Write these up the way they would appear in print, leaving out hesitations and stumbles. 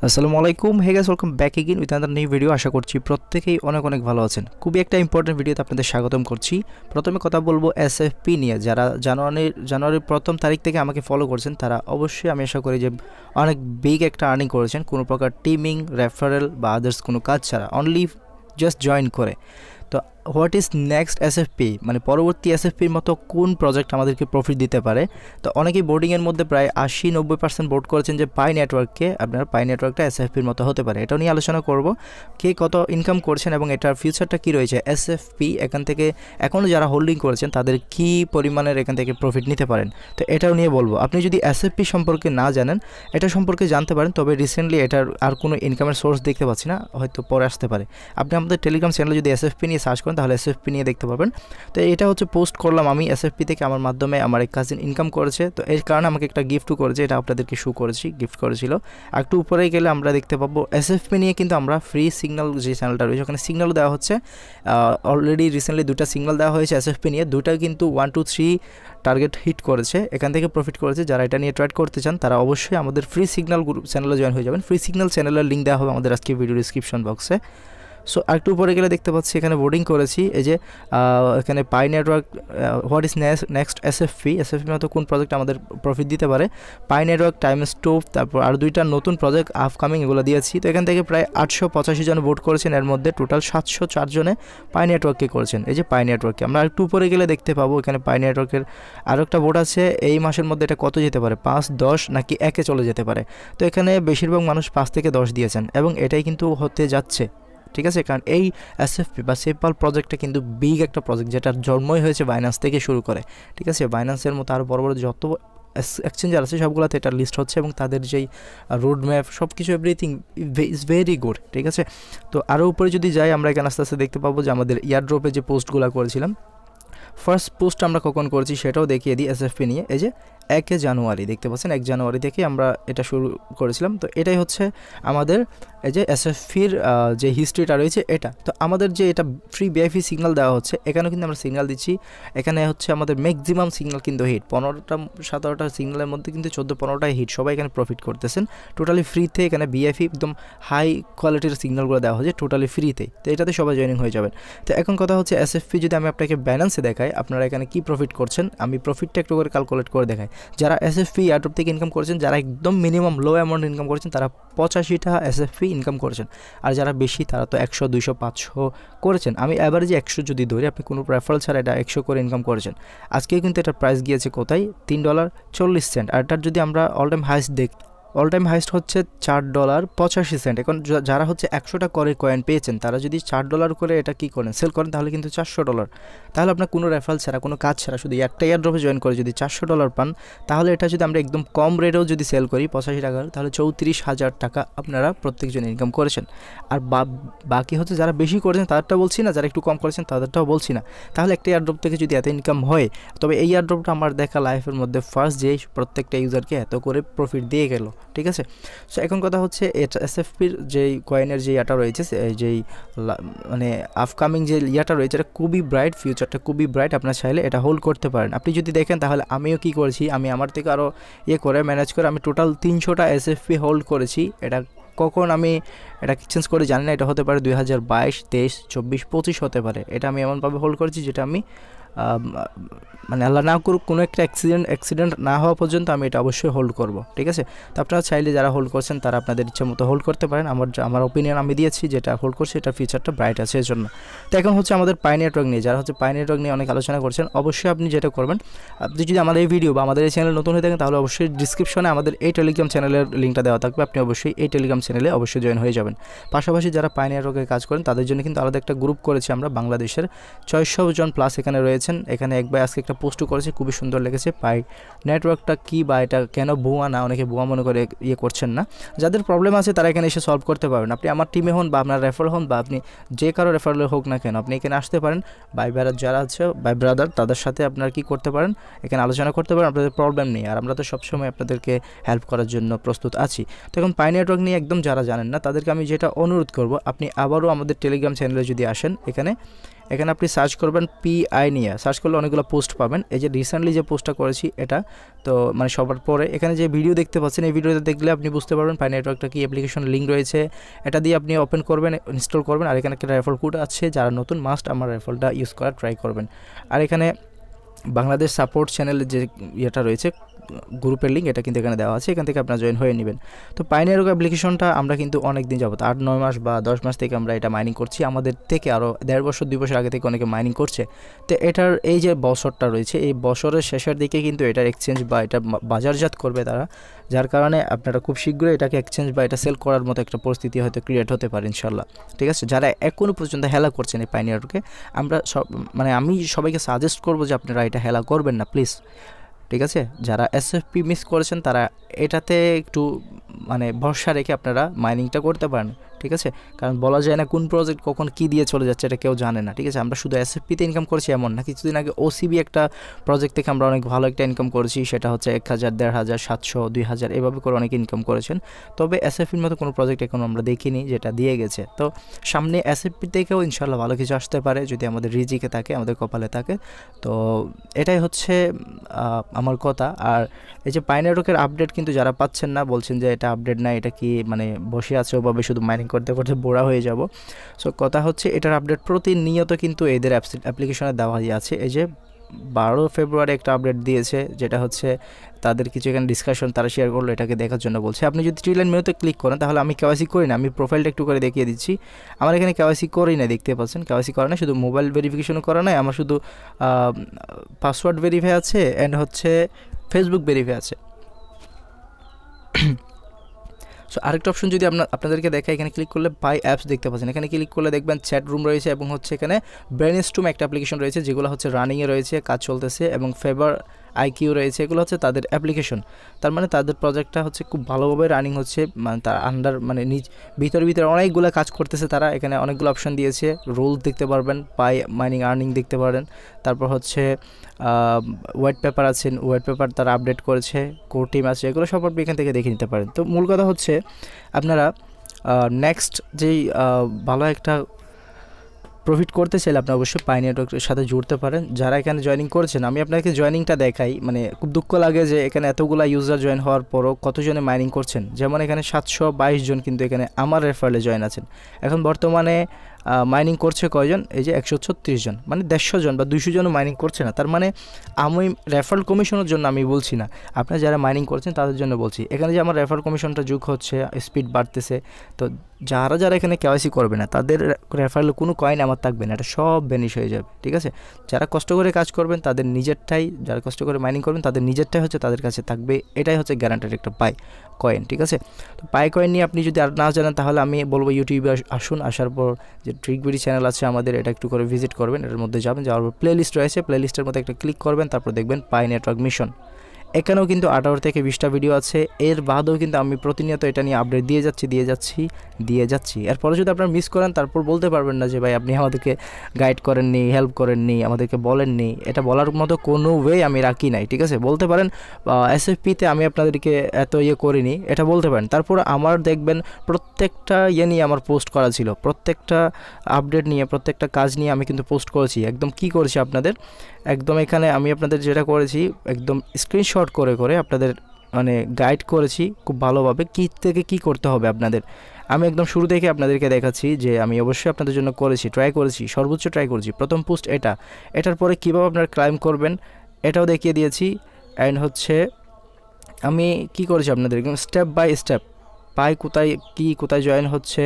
আসসালামু আলাইকুম, hey guys, welcome back again with another new video. আশা করছি প্রত্যেকেই অনেক অনেক ভালো আছেন। খুবই একটা ইম্পর্টেন্ট ভিডিওতে আপনাদের স্বাগতম করছি। প্রথমে কথা বলবো এসএফপি নিয়ে। যারা জানুয়ারির প্রথম তারিখ থেকে আমাকে ফলো করছেন তারা অবশ্যই, আমি আশা করি যে অনেক বিগ একটা আর্নিং করেছেন কোনো প্রকার টিমিং, রেফারেল বা আদার্স কোনো কাজ ছাড়া, অনলি জাস্ট জয়েন করে। তো হোয়াট ইজ নেক্সট এসএফপি, মানে পরবর্তী এসএফপির মতো কোন প্রজেক্ট আমাদেরকে প্রফিট দিতে পারে? তো অনেকেই বোর্ডিংয়ের মধ্যে প্রায় 80-90% বোর্ড করেছেন যে পাই নেটওয়ার্ককে, আপনার পাই নেটওয়ার্কটা এসএফপির মতো হতে পারে। এটাও নিয়ে আলোচনা করব, কে কত ইনকাম করছেন এবং এটার ফিউচারটা কী রয়েছে। এসএফপি এখান থেকে এখনও যারা হোল্ডিং করেছেন তাদের কী পরিমাণের এখান থেকে প্রফিট নিতে পারেন, তো এটাও নিয়ে বলবো। আপনি যদি এসএফপি সম্পর্কে না জানেন, এটা সম্পর্কে জানতে পারেন, তবে রিসেন্টলি এটার আর কোনো ইনকামের সোর্স দেখতে পাচ্ছি না, হয়তো পরে আসতে পারে। আপনি আমাদের টেলিগ্রাম চ্যানেলে যদি এসএফপি নিয়ে সার্চ করেন তাহলে এসএফপি নিয়ে দেখতে পাবেন। তো এটা হচ্ছে পোস্ট করলাম আমি এসএফপি থেকে, আমার মাধ্যমে আমার এক কাজিন ইনকাম করেছে, তো এর কারণে আমাকে একটা গিফটও করেছে, এটা আপনাদেরকে শো করেছি, গিফট করেছিল। আর একটু উপরে গেলে আমরা দেখতে পাবো এসএফপি নিয়ে কিন্তু আমরা ফ্রি সিগন্যাল যে চ্যানেলটা রয়েছে ওখানে সিগন্যালও দেওয়া হচ্ছে। অলরেডি রিসেন্টলি 2টা সিগন্যাল দেওয়া হয়েছে এসএফপি নিয়ে, 2টা কিন্তু 1, 2, 3 টার্গেট হিট করেছে, এখান থেকে প্রফিট করেছে। যারা এটা নিয়ে ট্রেড করতে চান তারা অবশ্যই আমাদের ফ্রি সিগন্যাল গ্রুপ চ্যানেলে জয়েন হয়ে যাবেন। ফ্রি সিগন্যাল চ্যানেলের লিঙ্ক দেওয়া হবে আমাদের আজকে ভিডিও ডিসক্রিপশন বক্সে। সো একটু উপরে গেলে দেখতে পাচ্ছি এখানে বোর্ডিং করেছি, এই যে এখানে pi network, what is next SFP মতো কোন প্রজেক্ট আমাদের প্রফিট দিতে পারে। পাই নেটওয়ার্ক, টাইম স্টোভ, তারপর আর 2টা নতুন প্রজেক্ট আপকামিং, এগুলো দিয়েছি। তো এখান থেকে প্রায় 885 জন ভোট করেছেন, এর মধ্যে টোটাল 704 জনে পাই নেটওয়ার্ককে করেছেন। এই যে পাই নেটওয়ার্ককে আমরা একটু উপরে গেলে দেখতে পাবো এখানে পাই নেটওয়ার্কের আরও একটা ভোট আছে। এই মাসের মধ্যে এটা কত যেতে পারে, 5, 10 নাকি 1-এ চলে যেতে পারে। তো এখানে বেশিরভাগ মানুষ 5 থেকে 10 দিয়েছেন এবং এটাই কিন্তু হতে যাচ্ছে, ঠিক আছে। কারণ এই এসএফপি বা সেফপাল প্রজেক্টটা কিন্তু বিগ একটা প্রজেক্ট, যেটার জন্মই হয়েছে বাইন্যান্স থেকে শুরু করে, ঠিক আছে। বাইন্যান্সের মতো আরও বড় বড় যত এক্সচেঞ্জার আছে সবগুলোতে এটা লিস্ট হচ্ছে এবং তাদের যেই রোড ম্যাপ সব কিছু এভরিথিং ইজ ভেরি গুড, ঠিক আছে। তো আরও উপরে যদি যাই আমরা এখানে আস্তে আস্তে দেখতে পাবো যে আমাদের এয়ারড্রপে যে পোস্টগুলো করেছিলাম, ফার্স্ট পোস্ট আমরা কখন করেছি সেটাও দেখিয়ে দিই এসএফপি নিয়ে। এই যে 1 জানুয়ারি দেখতে পাচ্ছেন, 1 জানুয়ারি থেকে আমরা এটা শুরু করেছিলাম। তো এটাই হচ্ছে আমাদের এই যে এসএফপির যে হিস্ট্রিটা রয়েছে এটা। তো আমাদের যে এটা ফ্রি ভিআইপি সিগন্যাল দেওয়া হচ্ছে, এখানেও কিন্তু আমরা সিগন্যাল দিচ্ছি। এখানে হচ্ছে আমাদের ম্যাক্সিমাম সিগন্যাল কিন্তু হিট, 15-17টা সিগন্যালের মধ্যে কিন্তু 14-15টাই হিট, সবাই এখানে প্রফিট করতেছেন টোটালি ফ্রিতে। এখানে ভিআইপি একদম হাই কোয়ালিটির সিগন্যালগুলো দেওয়া হচ্ছে টোটালি ফ্রিতে, তো এটাতে সবাই জয়েনিং হয়ে যাবেন। তো এখন কথা হচ্ছে এসএফপি যদি আমি আপনাকে ব্যালেন্সে দেখাই আপনারা এখানে কি প্রফিট করছেন, আমি প্রফিটটা একটু করে ক্যালকুলেট করে দেখাই। যারা এসএফপি এয়ারড্রপ থেকে ইনকাম করেছেন, যারা একদম মিনিমাম লো অ্যামাউন্ট ইনকাম করেছেন তারা 85টা এসএফপি ইনকাম করেছেন, আর যারা বেশি তারা তো 100, 200, 500 করেছেন। আমি অ্যাভারেজে 100 যদি ধরি, আপনি কোনো রেফারেল ছাড়া এটা 100 করে ইনকাম করেছেন। আজকে কিন্তু এটার প্রাইস গিয়েছে কোথায়, $3.40। আর এটার যদি আমরা অল টাইম হাইস্ট হচ্ছে $4.85। এখন যারা হচ্ছে 100টা করে কয়েন পেয়েছেন তারা যদি $4 করে এটা কী করেন, সেল করেন, তাহলে কিন্তু $400। তাহলে আপনার কোনো রেফারেল ছাড়া, কোনো কাজ ছাড়া, শুধু একটা এয়ারড্রপে জয়েন করে যদি $400 পান, তাহলে এটা যদি আমরা একদম কম রেটেও যদি সেল করি 85 টাকা, তাহলে 34,000 টাকা আপনারা প্রত্যেকজন ইনকাম করেছেন। আর বাকি হচ্ছে যারা বেশি করেছেন তাদেরটা বলছি না, যারা একটু কম করেছেন তাদেরটাও বলছি না। তাহলে একটা এয়ারড্রপ থেকে যদি এত ইনকাম হয়, তবে এই এয়ারড্রপটা আমার দেখা লাইফের মধ্যে ফার্স্ট যে প্রত্যেকটা ইউজারকে এত করে প্রফিট দিয়ে গেল, ঠিক আছে। সো এখন কথা হচ্ছে এসএফপির যেই কয়েনের যে ইয়াটা রয়েছে, যেই মানে আপকামিং যে ইয়াটা রয়েছে, এটা খুবই ব্রাইট, ফিউচারটা খুবই ব্রাইট। আপনার চাইলে এটা হোল্ড করতে পারেন। আপনি যদি দেখেন তাহলে আমিও কি করেছি, আমি আমার থেকে আরও করে ম্যানেজ করে আমি টোটাল 300টা এসএফপি হোল্ড করেছি। এটা কখন আমি এটা চেঞ্জ করে জানি না, এটা হতে পারে 2022, 23, 24, 25 হতে পারে। এটা আমি এমনভাবে হোল্ড করেছি যেটা আমি মানে আল্লাহ না করুক কোনো একটা অ্যাক্সিডেন্ট না হওয়া পর্যন্ত আমি এটা অবশ্যই হোল্ড করব, ঠিক আছে। তো আপনারা চাইলে যারা হোল্ড করছেন তারা আপনাদের ইচ্ছা মতো হোল্ড করতে পারেন। আমার ওপিনিয়ন আমি দিয়েছি, যেটা হোল্ড করছে এটা ফিচারটা ব্রাইট আছে এর জন্য। তো এখন হচ্ছে আমাদের পাই নেটওয়ার্ক নিয়ে, যারা হচ্ছে পাই নেটওয়ার্ক নিয়ে অনেক আলোচনা করছেন, অবশ্যই আপনি যেটা করবেন, আপনি যদি আমাদের এই ভিডিও বা আমাদের এই চ্যানেল নতুন হয়ে থাকেন তাহলে অবশ্যই ডিসক্রিপশনে আমাদের এই টেলিগ্রাম চ্যানেলের লিঙ্কটা দেওয়া থাকবে, আপনি অবশ্যই এই টেলিগ্রাম চ্যানেলে অবশ্যই জয়েন হয়ে যাবেন। পাশাপাশি যারা পাই নেটওয়ার্কের কাজ করেন তাদের জন্য কিন্তু আলাদা একটা গ্রুপ করেছি আমরা, বাংলাদেশের 600 জন প্লাস এখানে রয়েছেন। এখানে এক ভাই আজকে একটা পোস্টও করেছে, খুবই সুন্দর লেগেছে। পাই নেটওয়ার্কটা কী বা এটা কেন ভুয়া না, অনেকে ভুয়া মনে করে করছেন না। যাদের প্রবলেম আছে তারা এখানে এসে সলভ করতে পারবেন। আপনি আমার টিমে হন বা আপনার রেফার হন বা আপনি যে কারো রেফারেল হোক না কেন, আপনি এখানে আসতে পারেন। যারা আছে ব্রাদার, তাদের সাথে আপনারা কী করতে পারেন, এখানে আলোচনা করতে পারেন, আপনাদের প্রবলেম নেই। আর আমরা তো সবসময় আপনাদেরকে হেল্প করার জন্য প্রস্তুত আছি। তো এখন পাই নেটওয়ার্ক নিয়ে একদম যারা জানেন না তাদেরকে আমি যেটা অনুরোধ করব, আপনি আবারও আমাদের টেলিগ্রাম চ্যানেলে যদি আসেন, এখানে এখানে আপনি সার্চ করবেন পিআই নিয়ে, সার্চ করলে অনেকগুলো পোস্ট পাবেন। এই যে রিসেন্টলি যে পোস্টটা করেছি এটা, তো মানে সবার পরে এখানে যে ভিডিও দেখতে পাচ্ছেন, এই ভিডিওতে দেখলে আপনি বুঝতে পারবেন পাই নেটওয়ার্কটা কি অ্যাপ্লিকেশন লিঙ্ক রয়েছে, এটা দিয়ে আপনি ওপেন করবেন, ইনস্টল করবেন। আর এখানে একটা রেফার কোড আছে, যারা নতুন মাস্ট আমার রেফারটা ইউজ করার ট্রাই করবেন। আর এখানে বাংলাদেশ সাপোর্ট চ্যানেলের যে ইয়েটা রয়েছে গ্রুপের লিঙ্ক, এটা কিন্তু এখানে দেওয়া আছে, এখান থেকে আপনারা জয়েন হয়ে নেবেন। তো পাই নেটওয়ার্ক অ্যাপ্লিকেশনটা আমরা কিন্তু অনেক দিন যাবত 8-9 মাস বা 10 মাস থেকে আমরা এটা মাইনিং করছি। আমাদের থেকে আরও 1.5 বছর 2 বছর আগে থেকে অনেকে মাইনিং করছে। তো এটার এই যে বছরটা রয়েছে, এই বছরের শেষের দিকে কিন্তু এটার এক্সচেঞ্জ বা এটা বাজারজাত করবে তারা, যার কারণে আপনারা খুব শীঘ্রই এটাকে এক্সচেঞ্জ বা এটা সেল করার মতো একটা পরিস্থিতি হয়তো ক্রিয়েট হতে পারে ইনশাল্লাহ। ঠিক আছে, যারা এখনও পর্যন্ত হেলা করছেন এই পাই নেটওয়ার্কে, আমরা আমি সবাইকে সাজেস্ট করবো যে আপনারা এটা হেলা করবেন না প্লিজ। ঠিক আছে, যারা SFP মিস করেছেন তারা এটাতে একটু মানে ভরসা রেখে আপনারা মাইনিংটা করতে পারেন। ঠিক আছে, কারণ বলা যায় না কোন প্রজেক্ট কখন কী দিয়ে চলে যাচ্ছে, এটা কেউ জানে না। ঠিক আছে, আমরা শুধু SFPতে ইনকাম করছি এমন না, কিছুদিন আগে OCB একটা প্রজেক্ট থেকে আমরা অনেক ভালো একটা ইনকাম করেছি, সেটা হচ্ছে 1000, 1500, 700, 2000 এভাবে করে অনেকে ইনকাম করেছেন। তবে SFPর মতো কোনো প্রজেক্ট এখনও আমরা দেখিনি যেটা দিয়ে গেছে। তো সামনে SFP থেকেও ইনশাল্লাহ ভালো কিছু আসতে পারে যদি আমাদের রিজিকে থাকে, আমাদের কপালে থাকে। তো এটাই হচ্ছে আমার কথা। আর এই যে পাই নেটওয়ার্কের আপডেট কিন্তু যারা পাচ্ছেন না, বলছেন যে এটা আপডেট না, এটা কি মানে বসে আছে ওভাবে শুধু মাইনিং করতে করতে বোরা হয়ে যাব। সো কথা হচ্ছে এটার আপডেট প্রতিনিয়ত কিন্তু এদের অ্যাপ্লিকেশনে দেওয়া আছে। এই যে 12 ফেব্রুয়ারি একটা আপডেট দিয়েছে, যেটা হচ্ছে তাদের কিছু এখানে ডিসকাশন তারা শেয়ার করলো, এটাকে দেখার জন্য বলছে। আপনি যদি 3 লাইন মেনুতে ক্লিক করেন, তাহলে আমি কেওয়াইসি করি না, আমি প্রোফাইলটা একটু করে দেখিয়ে দিচ্ছি। আমার এখানে কেওয়াইসি করি না, দেখতে পাচ্ছেন কেওয়াইসি করা না, শুধু মোবাইল ভেরিফিকেশনও করা নাই, আমার শুধু পাসওয়ার্ড ভেরিফাই আছে অ্যান্ড হচ্ছে ফেসবুক ভেরিফাই আছে। সো আরেকটা অপশন যদি আপনাদেরকে দেখায়, এখানে ক্লিক করলে বাই অ্যাপস দেখতে পাচ্ছেন, এখানে ক্লিক করলে দেখবেন চ্যাট রুম রয়েছে এবং হচ্ছে এখানে ব্রেনস্টর্ম একটা অ্যাপ্লিকেশন রয়েছে, যেগুলো হচ্ছে রানিংয়ে রয়েছে, কাজ চলতেছে, এবং ফেভার IQ রয়েছে, এগুলো হচ্ছে তাদের অ্যাপ্লিকেশন। তার মানে তাদের প্রজেক্টটা হচ্ছে খুব ভালোভাবে রানিং হচ্ছে, মানে তার আন্ডার মানে ভিতরে অনেকগুলো কাজ করতেছে তারা। এখানে অনেকগুলো অপশন দিয়েছে, রুলস দেখতে পারবেন, পাই মাইনিং আর্নিং দেখতে পারেন, তারপর হচ্ছে হোয়াইট পেপার আছেন, হোয়াইট পেপার তারা আপডেট করেছে, কোর টিম আছে, এগুলো সব আপনি এখান থেকে দেখে নিতে পারেন। তো মূল কথা হচ্ছে আপনারা নেক্সট যেই ভালো একটা প্রফিট করতে চাইলে আপনি অবশ্যই পাই নেটওয়ার্কের সাথে জুড়তে পারেন। যারা এখানে জয়েনিং করেছেন, আমি আপনাকে জয়েনিংটা দেখাই, মানে খুব দুঃখ লাগে যে এখানে এতগুলা ইউজার জয়েন হওয়ার পরও কতজনে মাইনিং করছেন। যেমন এখানে 722 জন কিন্তু এখানে আমার রেফারেলে জয়েন আছেন। এখন বর্তমানে মাইনিং করছে কয়জন, এই যে 136 জন, মানে 150 জন বা 200 জনও মাইনিং করছে না। তার মানে আমি রেফারেল কমিশনের জন্য আমি বলছি না, আপনারা যারা মাইনিং করছেন তাদের জন্য বলছি। এখানে যে আমার রেফারেল কমিশনটা যোগ হচ্ছে, স্পিড বাড়তেছে, তো যারা এখানে কেওয়াইসি করবে না তাদের রেফারেলে কোনো কয়েন আমার থাকবে না, এটা সব ভ্যানিশ হয়ে যাবে। ঠিক আছে, যারা কষ্ট করে কাজ করবেন তাদের নিজেরটাই, যারা কষ্ট করে মাইনিং করবেন তাদের নিজেরটাই হচ্ছে তাদের কাছে থাকবে, এটাই হচ্ছে গ্যারান্টেড একটা পাই কয়েন। ঠিক আছে, তো পাই কয়েন নিয়ে আপনি যদি আর না জানেন, তাহলে আমি বলবো ইউটিউবে আসুন, আসার পর যে ট্রিকবিডি চ্যানেল আছে আমাদের, এটা একটু করে ভিজিট করবেন, এটার মধ্যে যাবেন, যাওয়ার পর প্লে লিস্ট রয়েছে, প্লে লিস্টের মধ্যে একটা ক্লিক করবেন, তারপর দেখবেন পাই নেটওয়ার্ক মিশন। এখানেও কিন্তু 18 থেকে 20টা ভিডিও আছে, এর বাদেও কিন্তু আমি প্রতিনিয়ত এটা নিয়ে আপডেট দিয়ে যাচ্ছি। এরপরে যদি আপনারা মিস করেন, তারপর বলতে পারবেন না যে ভাই আপনি আমাদেরকে গাইড করেননি, হেল্প করেননি, আমাদেরকে বলেননি, এটা বলার মতো কোনো ওয়ে আমি রাখি নাই। ঠিক আছে, বলতে পারেন SFPতে আমি আপনাদেরকে এত করিনি, এটা বলতে পারেন। তারপর আমার দেখবেন প্রত্যেকটা নিয়ে আমার পোস্ট করা ছিল, প্রত্যেকটা আপডেট নিয়ে, প্রত্যেকটা কাজ নিয়ে আমি কিন্তু পোস্ট করেছি। একদম কি করেছি আপনাদের, একদম এখানে আমি আপনাদের যেটা করেছি, একদম স্ক্রিনশট করে আপনাদের মানে গাইড করেছি খুব ভালোভাবে, কী থেকে কী করতে হবে আপনাদের। আমি একদম শুরু থেকে আপনাদেরকে দেখাচ্ছি যে আমি অবশ্যই আপনাদের জন্য ট্রাই করেছি, সর্বোচ্চ ট্রাই করেছি। প্রথম পোস্ট এটার পরে কীভাবে আপনারা ক্লাইম করবেন এটাও দেখিয়ে দিয়েছি। অ্যান্ড হচ্ছে আমি কি করেছি আপনাদের একদম স্টেপ বাই স্টেপ, পাই কোথায় জয়েন হচ্ছে,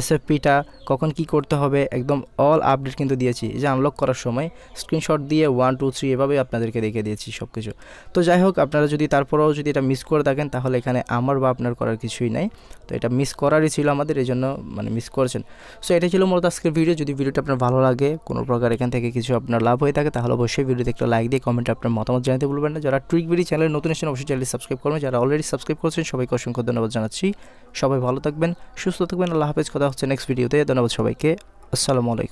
SFPটা কখন কি করতে হবে, একদম অল আপডেট কিন্তু দিয়েছি। যে আনলক করার সময় স্ক্রিনশট দিয়ে 1 2 3 এভাবে আপনাদেরকে দেখিয়ে দিয়েছি সব কিছু। তো যাই হোক, আপনারা যদি তারপরেও যদি এটা মিস করে থাকেন, তাহলে এখানে আমার বা আপনার করার কিছুই নাই। তো এটা মিস করারই ছিল আমাদের, এই জন্য মানে মিস করেছেন। সো এটা ছিল মূলত আজকের ভিডিও। যদি ভিডিওটা আপনার ভালো লাগে, কোনো প্রকার এখান থেকে কিছু আপনার লাভ হয়ে থাকে, তাহলে অবশ্যই ভিডিওতে একটা লাইক দিয়ে কমেন্টে আপনার মতামত জানাতে ভুলবেন না। যারা ট্রিকবিডি চ্যানেলে নতুন এসেছেন, অবশ্যই চ্যানেলটি সাবস্ক্রাইব করবেন। যারা অলরেডি সাবস্ক্রাইব করেছেন, সবাইকে অসংখ্য ধন্যবাদ জানাচ্ছি। সবাই ভালো থাকবেন, সুস্থ থাকবেন, আল্লাহ হাফেজ। কথা হচ্ছে নেক্সট ভিডিওতে। ধন্যবাদ সবাইকে, আসসালামু আলাইকুম।